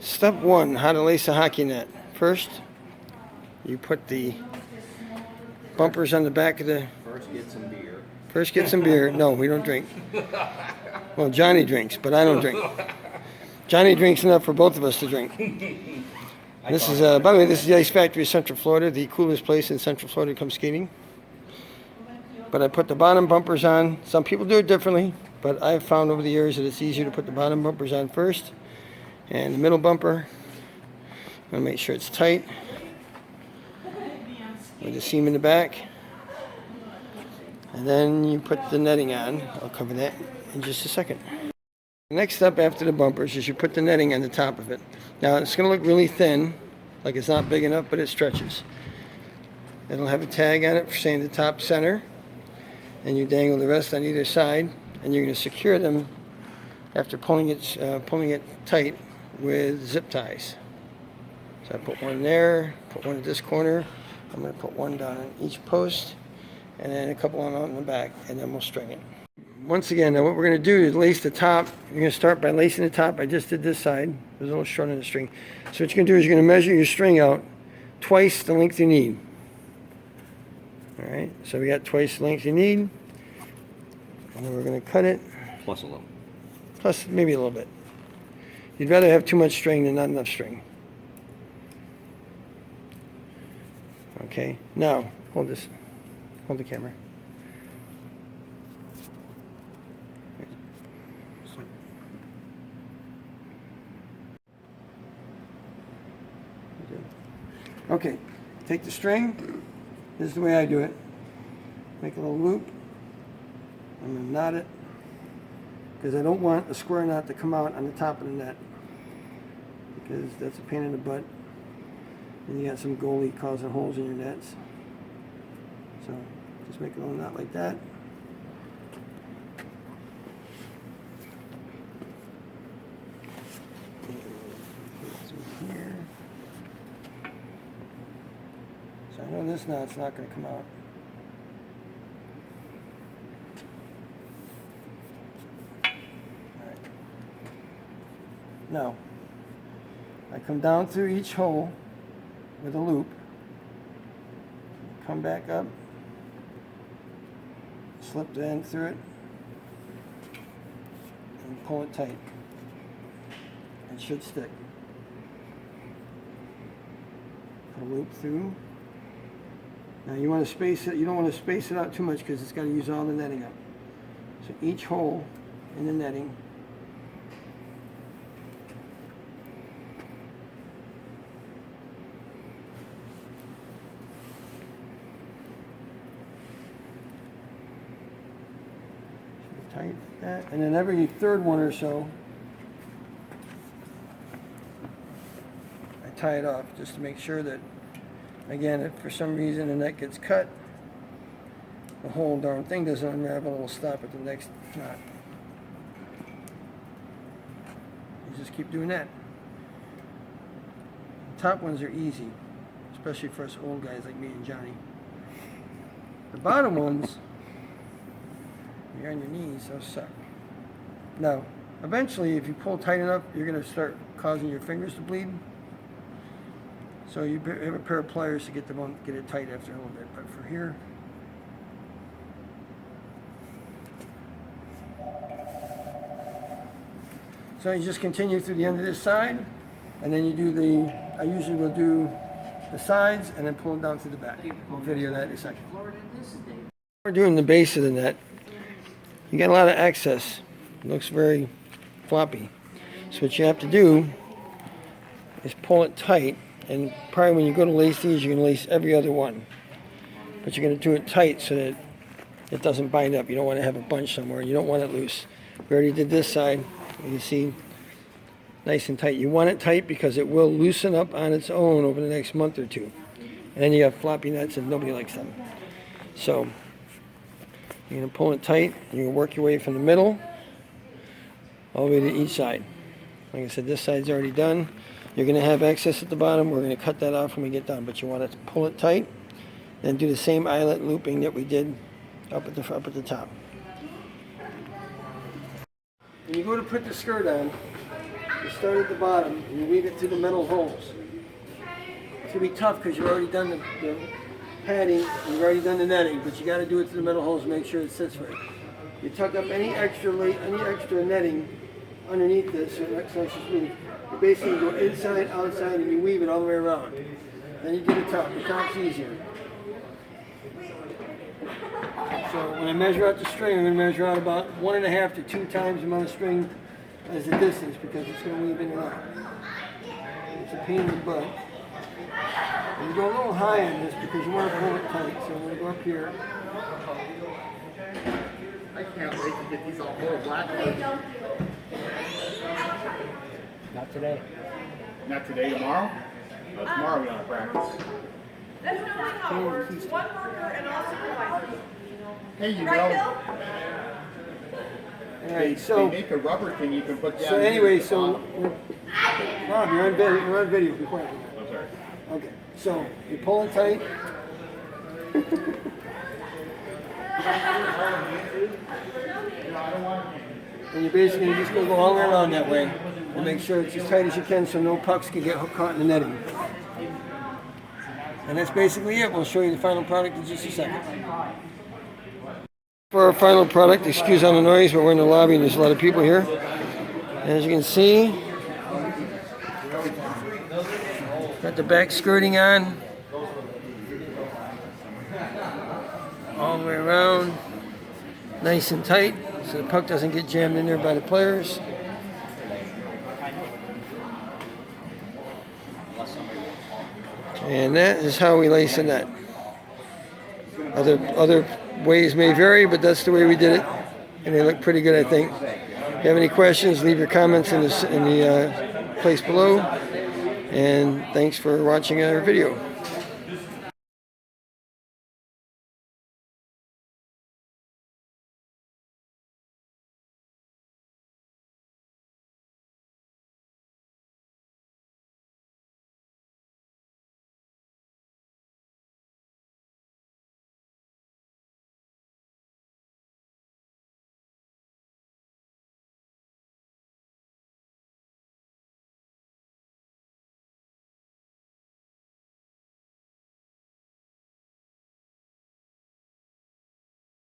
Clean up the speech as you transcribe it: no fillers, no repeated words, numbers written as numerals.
Step 1, how to lace a hockey net. First, you put the bumpers on the back of the... First get some beer. First get some beer. No, we don't drink. Well, Johnny drinks, but I don't drink. Johnny drinks enough for both of us to drink. This is, by the way, this is the Ice Factory of Central Florida, the coolest place in Central Florida to come skating. But I put the bottom bumpers on. Some people do it differently, but I've found over the years that it's easier to put the bottom bumpers on first. And the middle bumper, I'm going to make sure it's tight with the seam in the back. And then you put the netting on. I'll cover that in just a second. The next step after the bumpers is you put the netting on the top of it. Now it's going to look really thin, like it's not big enough, but it stretches. It'll have a tag on it for saying the top center. And you dangle the rest on either side, and you're going to secure them after pulling it tight with zip ties. So I put one there, put one at this corner. I'm going to put one down on each post, and then a couple on in the back, and then we'll string it. Once again, now what we're going to do is lace the top. You're going to start by lacing the top. I just did this side. It was a little short on the string. So what you're going to do is you're going to measure your string out twice the length you need. All right, so we got twice the length you need. And then we're going to cut it. Plus a little. Plus maybe a little bit. You'd rather have too much string than not enough string. Okay, now hold this. Hold the camera. Okay, take the string. This is the way I do it. Make a little loop. I'm going to knot it because I don't want a square knot to come out on the top of the net because that's a pain in the butt. And you got some goalie causing holes in your nets. So just make a little knot like that. Here. So I know this knot's not going to come out. Now, I come down through each hole with a loop, come back up, slip the end through it, and pull it tight. It should stick. Put a loop through. Now you want to space it, you don't want to space it out too much because it's got to use all the netting up. So each hole in the netting tight that, and then every third one or so I tie it off just to make sure that, again, if for some reason the net gets cut, the whole darn thing doesn't unravel. It will stop at the next knot. You just keep doing that. The top ones are easy, especially for us old guys like me and Johnny. The bottom ones, you're on your knees, those suck. Now, eventually, if you pull tight enough, you're going to start causing your fingers to bleed. So you have a pair of pliers to get it tight after a little bit. But for here, so you just continue through the end of this side, and then you do I usually will do the sides and then pull them down through the back. We'll video that in a second. We're doing the base of the net. You got a lot of excess. It looks very floppy. So what you have to do is pull it tight, and probably when you go to lace these, you're going to lace every other one. But you're going to do it tight so that it doesn't bind up. You don't want to have a bunch somewhere. You don't want it loose. We already did this side. You can see nice and tight. You want it tight because it will loosen up on its own over the next month or two. And then you have floppy nets and nobody likes them. So you're going to pull it tight. You're going to work your way from the middle all the way to each side. Like I said, this side's already done. You're going to have excess at the bottom. We're going to cut that off when we get done. But you want to pull it tight. Then do the same eyelet looping that we did up at the top. When you go to put the skirt on, you start at the bottom and you weave it through the metal holes. It's going to be tough because you've already done the padding, you've already done the netting, but you got to do it through the metal holes to make sure it sits right. You tuck up any extra netting underneath this, so it's smooth. You basically go inside, outside, and you weave it all the way around. Then you do the top. The top's easier. So when I measure out the string, I'm going to measure out about 1.5 to 2 times the amount of string as the distance because it's going to weave in and out. It's a pain in the butt. And you go a little high on this because you want to pull it tight. So I'm going to go up here. I can't wait to get these all full of black. Not today. Not today, tomorrow? No, tomorrow we don't practice. That's normally how it works. One worker and all supervisors. Hey, you Right, know, Bill? All right, they so make a rubber thing you can put down. so here anyway, at the so bottom. Bob, you're on video. You're on video. Be quiet. I'm sorry. Okay, so you pull it tight. And you're basically just going to go all the way around that way and make sure it's as tight as you can so no pucks can get caught in the netting. And that's basically it. We'll show you the final product in just a second. For our final product, excuse on the noise, but we're in the lobby and there's a lot of people here. As you can see, got the back skirting on. All the way around. Nice and tight so the puck doesn't get jammed in there by the players. And that is how we lace a net. Other ways may vary, but that's the way we did it. And they look pretty good, I think. If you have any questions, leave your comments in the place below. And thanks for watching our video.